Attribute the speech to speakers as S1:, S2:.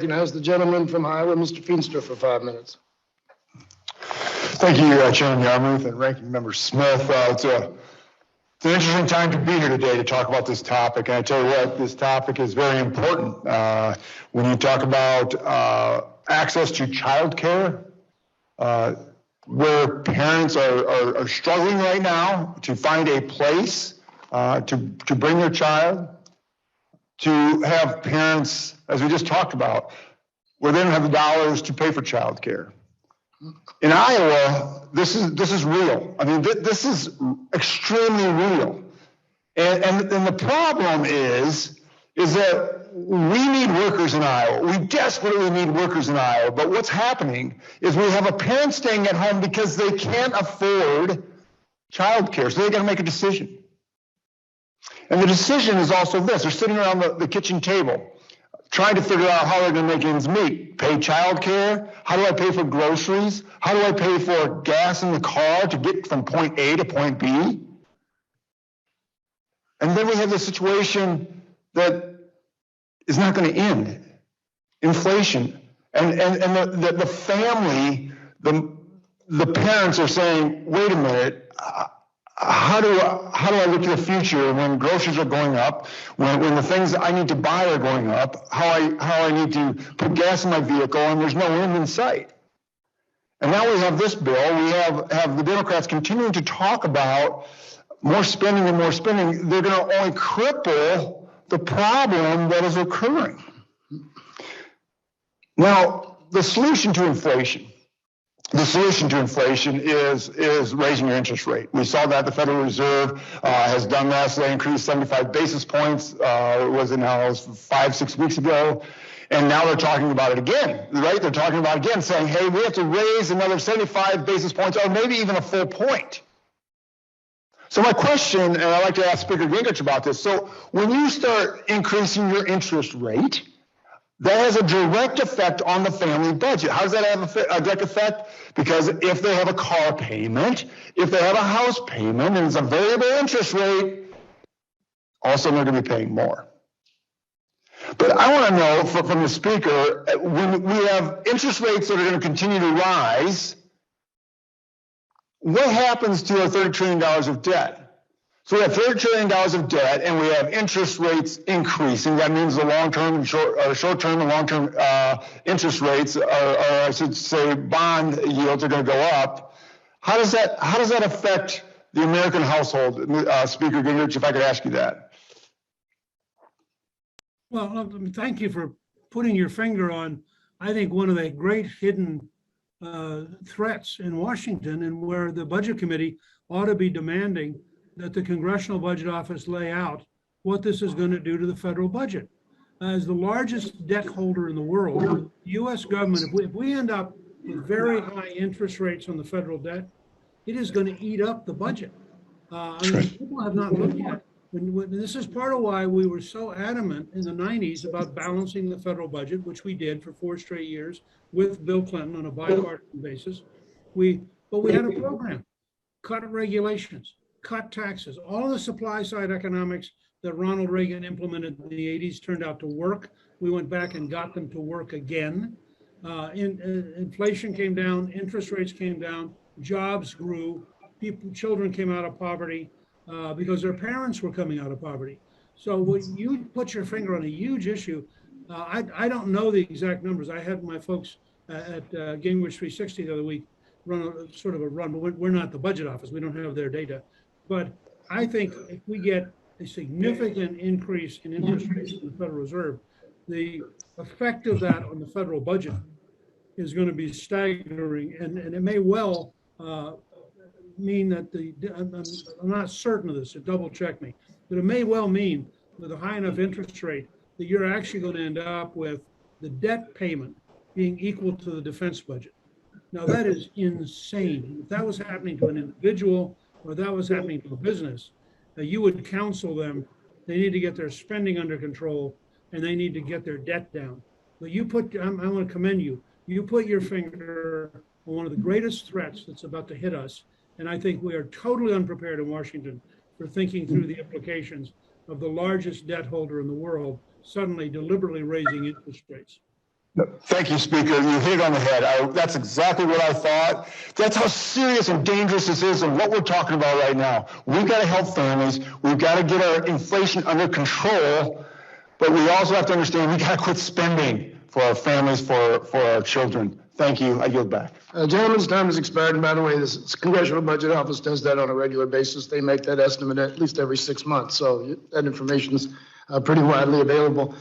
S1: recognize the gentleman from Iowa, Mr. Feenstra, for 5 minutes.
S2: Thank you, Chairman Yarmouth and Ranking Member Smith. It's an interesting time to be here today to talk about this topic. And I tell you what, this topic is very important. When you talk about access to child care, where parents are struggling right now to find a place to bring their child, to have parents, as we just talked about, where they don't have the dollars to pay for child care. In Iowa, this is real. I mean, this is extremely real. And the problem is that we need workers in Iowa. We desperately need workers in Iowa. But what's happening is we have a parent staying at home because they can't afford child care. So they got to make a decision. And the decision is also this. They're sitting around the kitchen table trying to figure out how they're going to make ends meet. Pay child care? How do I pay for groceries? How do I pay for gas in the car to get from point A to point B? And then we have this situation that is not going to end. Inflation. And the family, the parents are saying, wait a minute, how do I look to the future when groceries are going up, when the things that I need to buy are going up, how I need to put gas in my vehicle, and there's no end in sight. And now we have this bill. We have the Democrats continuing to talk about more spending and more spending. They're going to only cripple the problem that is occurring. Now, the solution to inflation is raising your interest rate. We saw that the Federal Reserve has done that. So they increased 75 basis points. Was it now? It was 5-6 weeks ago. And now they're talking about it again, right? They're talking about it again, saying, hey, we have to raise another 75 basis points or maybe even a full point. So my question, and I'd like to ask Speaker Gingrich about this. So when you start increasing your interest rate, that has a direct effect on the family budget. How does that have a direct effect? Because if they have a car payment, if they have a house payment, and it's a variable interest rate, all of a sudden they're going to be paying more. But I want to know from the speaker, when we have interest rates that are going to continue to rise, what happens to our $30 trillion of debt? So we have $30 trillion of debt, and we have interest rates increasing. That means the long-term and short-term and long-term interest rates, or I should say, bond yields are going to go up. How does that affect the American household, Speaker Gingrich? If I could ask you that.
S3: Well, thank you for putting your finger on, I think, one of the great hidden threats in Washington, and where the Budget Committee ought to be demanding that the Congressional Budget Office lay out what this is going to do to the federal budget. As the largest debt holder in the world, the U.S. government, if we end up with very high interest rates on the federal debt, it is going to eat up the budget. People have not looked at it. This is part of why we were so adamant in the 90s about balancing the federal budget, which we did for 4 straight years with Bill Clinton on a bipartisan basis. But we had a program, cut regulations, cut taxes. All of the supply side economics that Ronald Reagan implemented in the 80s turned out to work. We went back and got them to work again. Inflation came down, interest rates came down, jobs grew, children came out of poverty because their parents were coming out of poverty. So when you put your finger on a huge issue, I don't know the exact numbers. I had my folks at Gingrich 360 the other week run a run, but we're not the budget office. We don't have their data. But I think if we get a significant increase in interest rates in the Federal Reserve, the effect of that on the federal budget is going to be staggering, and it may well mean that I'm not certain of this, so double check me, but it may well mean with a high enough interest rate that you're actually going to end up with the debt payment being equal to the defense budget. Now that is insane. If that was happening to an individual or that was happening to a business, you would counsel them, they need to get their spending under control and they need to get their debt down. But I want to commend you. You put your finger on one of the greatest threats that's about to hit us. And I think we are totally unprepared in Washington for thinking through the implications of the largest debt holder in the world suddenly deliberately raising interest rates.
S2: Thank you, Speaker. You hit it on the head. That's exactly what I thought. That's how serious and dangerous this is and what we're talking about right now. We've got to help families. We've got to get our inflation under control, but we also have to understand we got to quit spending for our families, for our children. Thank you. I yield back.
S1: Gentlemen's time has expired, and by the way, this Congressional Budget Office does that on a regular basis. They make that estimate at least every 6 months, so that information is pretty widely available.